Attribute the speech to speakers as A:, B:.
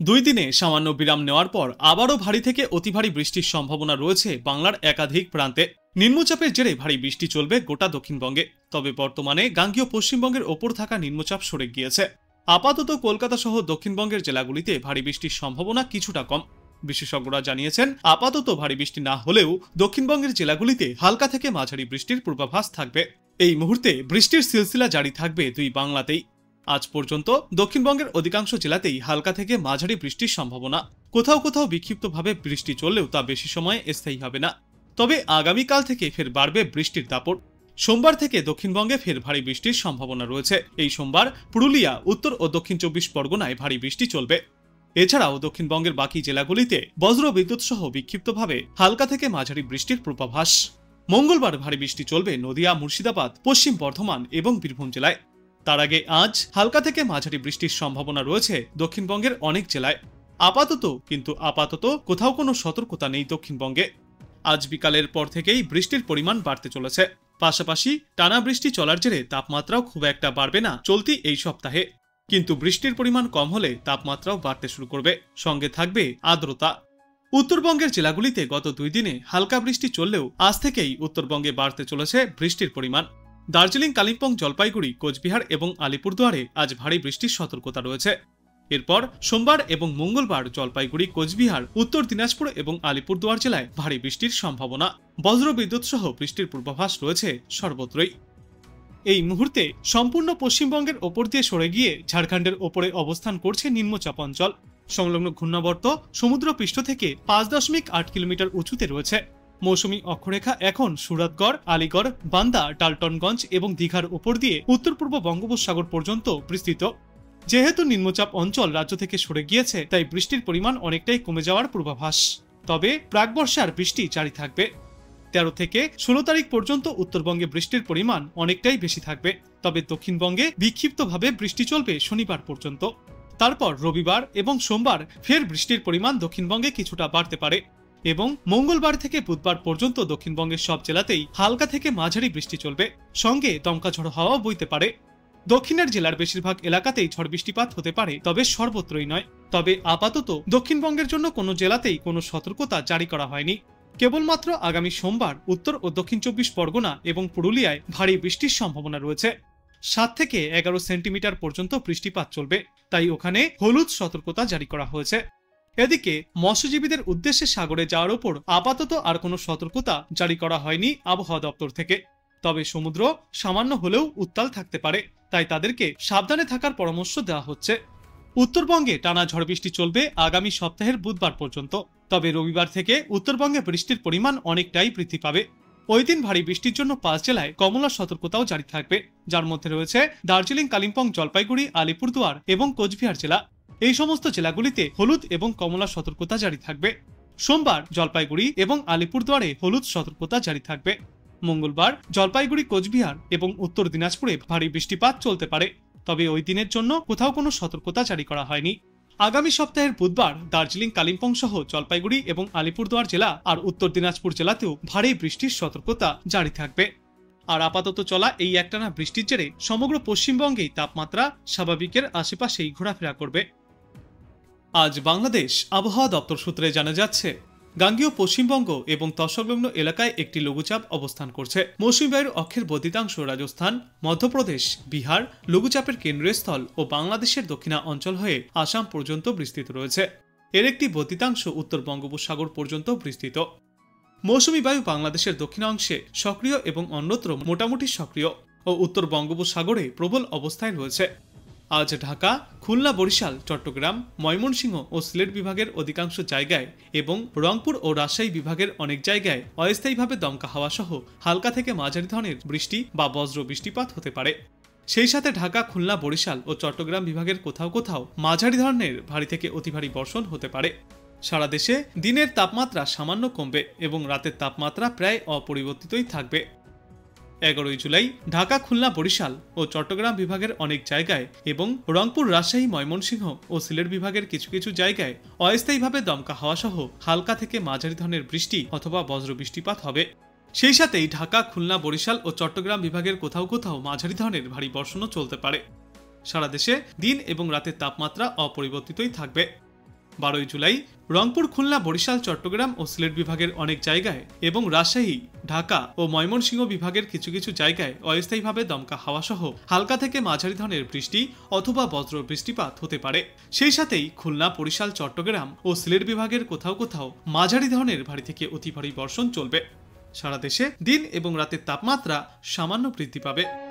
A: দুই দিনে সামান্য বিরাম নেওয়ার পর আবারও ভারী থেকে অতি ভারী বৃষ্টির সম্ভাবনা রয়েছে বাংলার একাধিক প্রান্তে। নিম্নচাপের জেরে ভারী বৃষ্টি চলবে গোটা দক্ষিণবঙ্গে। তবে বর্তমানে গাঙ্গেয় পশ্চিমবঙ্গের ওপর থাকা নিম্নচাপ সরে গিয়েছে। আপাতত কলকাতা সহ দক্ষিণবঙ্গের জেলাগুলিতে ভারী বৃষ্টির সম্ভাবনা কিছুটা কম। বিশেষজ্ঞরা জানিয়েছেন, আপাতত ভারী বৃষ্টি না হলেও দক্ষিণবঙ্গের জেলাগুলিতে হালকা থেকে মাঝারি বৃষ্টির পূর্বাভাস থাকবে। এই মুহূর্তে বৃষ্টির সিলসিলা জারি থাকবে দুই বাংলাতেই। আজ পর্যন্ত দক্ষিণবঙ্গের অধিকাংশ জেলাতেই হালকা থেকে মাঝারি বৃষ্টির সম্ভাবনা। কোথাও কোথাও বিক্ষিপ্তভাবে বৃষ্টি চললেও তা বেশি সময় স্থায়ী হবে না। তবে আগামীকাল থেকে ফের বাড়বে বৃষ্টির দাপট। সোমবার থেকে দক্ষিণবঙ্গে ফের ভারী বৃষ্টির সম্ভাবনা রয়েছে। এই সোমবার পুরুলিয়া, উত্তর ও দক্ষিণ 24 পরগনায় ভারী বৃষ্টি চলবে। এছাড়াও দক্ষিণবঙ্গের বাকি জেলাগুলিতে বজ্র বিদ্যুৎ সহ বিক্ষিপ্তভাবে হালকা থেকে মাঝারি বৃষ্টির পূর্বাভাস। মঙ্গলবার ভারী বৃষ্টি চলবে নদিয়া, মুর্শিদাবাদ, পশ্চিম বর্ধমান এবং বীরভূম জেলায়। তার আগে আজ হালকা থেকে মাঝারি বৃষ্টির সম্ভাবনা রয়েছে দক্ষিণবঙ্গের অনেক জেলায়। আপাতত কোথাও কোনো সতর্কতা নেই দক্ষিণবঙ্গে। আজ বিকালের পর থেকেই বৃষ্টির পরিমাণ বাড়তে চলেছে। পাশাপাশি টানা বৃষ্টি চলার জেরে তাপমাত্রাও খুব একটা বাড়বে না চলতি এই সপ্তাহে। কিন্তু বৃষ্টির পরিমাণ কম হলে তাপমাত্রাও বাড়তে শুরু করবে, সঙ্গে থাকবে আর্দ্রতা। উত্তরবঙ্গের জেলাগুলিতে গত 2 দিনে হালকা বৃষ্টি চললেও আজ থেকেই উত্তরবঙ্গে বাড়তে চলেছে বৃষ্টির পরিমাণ। দার্জিলিং, কালিম্পং, জলপাইগুড়ি, কোচবিহার এবং আলিপুরদুয়ারে আজ ভারী বৃষ্টির সতর্কতা রয়েছে। এরপর সোমবার এবং মঙ্গলবার জলপাইগুড়ি, কোচবিহার, উত্তর দিনাজপুর এবং আলিপুরদুয়ার জেলায় ভারী বৃষ্টির সম্ভাবনা। বজ্রবিদ্যুৎ সহ বৃষ্টির পূর্বাভাস রয়েছে সর্বত্রই। এই মুহূর্তে সম্পূর্ণ পশ্চিমবঙ্গের ওপর দিয়ে সরে গিয়ে ঝাড়খণ্ডের ওপরে অবস্থান করছে নিম্নচাপ অঞ্চল। সংলগ্ন ঘূর্ণাবর্ত সমুদ্রপৃষ্ঠ থেকে 5.8 কিলোমিটার উঁচুতে রয়েছে। মৌসুমী অক্ষরেখা এখন সুরতগড়, আলিগড়, বান্দা, ডালটনগঞ্জ এবং দীঘার উপর দিয়ে উত্তর পূর্ব বঙ্গোপসাগর পর্যন্ত বিস্তৃত। যেহেতু নিম্নচাপ অঞ্চল রাজ্য থেকে সরে গিয়েছে, তাই বৃষ্টির পরিমাণ অনেকটাই কমে যাওয়ার পূর্বাভাস। তবে প্রাকবর্ষার বৃষ্টি জারি থাকবে। 13 থেকে 16 তারিখ পর্যন্ত উত্তরবঙ্গে বৃষ্টির পরিমাণ অনেকটাই বেশি থাকবে। তবে দক্ষিণবঙ্গে বিক্ষিপ্তভাবে বৃষ্টি চলবে শনিবার পর্যন্ত। তারপর রবিবার এবং সোমবার ফের বৃষ্টির পরিমাণ দক্ষিণবঙ্গে কিছুটা বাড়তে পারে এবং মঙ্গলবার থেকে বুধবার পর্যন্ত দক্ষিণবঙ্গের সব জেলাতেই হালকা থেকে মাঝারি বৃষ্টি চলবে, সঙ্গে দমকা ঝড়ো হাওয়াও বইতে পারে। দক্ষিণের জেলার বেশিরভাগ এলাকাতেই ঝড় বৃষ্টিপাত হতে পারে, তবে সর্বত্রই নয়। তবে আপাতত দক্ষিণবঙ্গের জন্য কোনো জেলাতেই কোনো সতর্কতা জারি করা হয়নি। কেবলমাত্র আগামী সোমবার উত্তর ও দক্ষিণ 24 পরগনা এবং পুরুলিয়ায় ভারী বৃষ্টির সম্ভাবনা রয়েছে। 7 থেকে 11 সেন্টিমিটার পর্যন্ত বৃষ্টিপাত চলবে, তাই ওখানে হলুদ সতর্কতা জারি করা হয়েছে। এদিকে মৎস্যজীবীদের উদ্দেশ্যে সাগরে যাওয়ার উপর আপাতত আর কোনো সতর্কতা জারি করা হয়নি আবহাওয়া দপ্তর থেকে। তবে সমুদ্র সামান্য হলেও উত্তাল থাকতে পারে, তাই তাদেরকে সাবধানে থাকার পরামর্শ দেওয়া হচ্ছে। উত্তরবঙ্গে টানা ঝড় বৃষ্টি চলবে আগামী সপ্তাহের বুধবার পর্যন্ত। তবে রবিবার থেকে উত্তরবঙ্গে বৃষ্টির পরিমাণ অনেকটাই বৃদ্ধি পাবে। ওই দিন ভারী বৃষ্টির জন্য 5 জেলায় কমলা সতর্কতাও জারি থাকবে, যার মধ্যে রয়েছে দার্জিলিং, কালিম্পং, জলপাইগুড়ি, আলিপুরদুয়ার এবং কোচবিহার জেলা। এই সমস্ত জেলাগুলিতে হলুদ এবং কমলা সতর্কতা জারি থাকবে। সোমবার জলপাইগুড়ি এবং আলিপুরদুয়ারে হলুদ সতর্কতা জারি থাকবে। মঙ্গলবার জলপাইগুড়ি, কোচবিহার এবং উত্তর দিনাজপুরে ভারী বৃষ্টিপাত চলতে পারে, তবে ওই দিনের জন্য কোথাও কোনো সতর্কতা জারি করা হয়নি। আগামী সপ্তাহের বুধবার দার্জিলিং, কালিম্পং সহ জলপাইগুড়ি এবং আলিপুরদুয়ার জেলা আর উত্তর দিনাজপুর জেলাতেও ভারী বৃষ্টির সতর্কতা জারি থাকবে। আর আপাতত চলা এই একটানা বৃষ্টির জেরে সমগ্র পশ্চিমবঙ্গেই তাপমাত্রা স্বাভাবিকের আশেপাশেই ঘোরাফেরা করবে। আজ বাংলাদেশ আবহাওয়া দপ্তর সূত্রে জানা যাচ্ছে, গাঙ্গেয় পশ্চিমবঙ্গ এবং তৎসংলগ্ন এলাকায় একটি লঘুচাপ অবস্থান করছে। মৌসুমী বায়ুর অক্ষের বদ্ধিতাংশ রাজস্থান, মধ্যপ্রদেশ, বিহার, লঘুচাপের কেন্দ্রস্থল ও বাংলাদেশের দক্ষিণা অঞ্চল হয়ে আসাম পর্যন্ত বিস্তৃত রয়েছে। এর একটি বদ্ধিতাংশ উত্তর বঙ্গোপসাগর পর্যন্ত বিস্তৃত। মৌসুমী বায়ু বাংলাদেশের দক্ষিণাংশে সক্রিয় এবং অন্যত্র মোটামুটি সক্রিয় ও উত্তর বঙ্গোপসাগরে প্রবল অবস্থায় রয়েছে। আজ ঢাকা, খুলনা, বরিশাল, চট্টগ্রাম, ময়মনসিংহ ও সিলেট বিভাগের অধিকাংশ জায়গায় এবং রংপুর ও রাজশাহী বিভাগের অনেক জায়গায় অস্থায়ীভাবে দমকা হাওয়া সহ হালকা থেকে মাঝারি ধরনের বৃষ্টি বা বজ্র বৃষ্টিপাত হতে পারে। সেই সাথে ঢাকা, খুলনা, বরিশাল ও চট্টগ্রাম বিভাগের কোথাও কোথাও মাঝারি ধরনের ভারী থেকে অতি ভারী বর্ষণ হতে পারে। সারা দেশে দিনের তাপমাত্রা সামান্য কমবে এবং রাতের তাপমাত্রা প্রায় অপরিবর্তিতই থাকবে। 11 জুলাই ঢাকা, খুলনা, বরিশাল ও চট্টগ্রাম বিভাগের অনেক জায়গায় এবং রংপুর, রাজশাহী, ময়মনসিংহ ও সিলেট বিভাগের কিছু কিছু জায়গায় অস্থায়ীভাবে দমকা হাওয়া সহ হালকা থেকে মাঝারি ধরনের বৃষ্টি অথবা বজ্র বৃষ্টিপাত হবে। সেই সাথেই ঢাকা, খুলনা, বরিশাল ও চট্টগ্রাম বিভাগের কোথাও কোথাও মাঝারি ধরনের ভারী বর্ষণও চলতে পারে। সারা দেশে দিন এবং রাতের তাপমাত্রা অপরিবর্তিতই থাকবে। 12 জুলাই রংপুর, খুলনা, বরিশাল, চট্টগ্রাম ও সিলেট বিভাগের অনেক জায়গায় এবং রাজশাহী, ঢাকা ও ময়মনসিংহ বিভাগের কিছু কিছু জায়গায় অস্থায়ীভাবে দমকা হাওয়া সহ হালকা থেকে মাঝারি ধরনের বৃষ্টি অথবা বজ্র বৃষ্টিপাত হতে পারে। সেই সাথেই খুলনা, বরিশাল, চট্টগ্রাম ও সিলেট বিভাগের কোথাও কোথাও মাঝারি ধরনের ভারী থেকে অতি ভারী বর্ষণ চলবে। সারা দেশে দিন এবং রাতের তাপমাত্রা সামান্য বৃদ্ধি পাবে।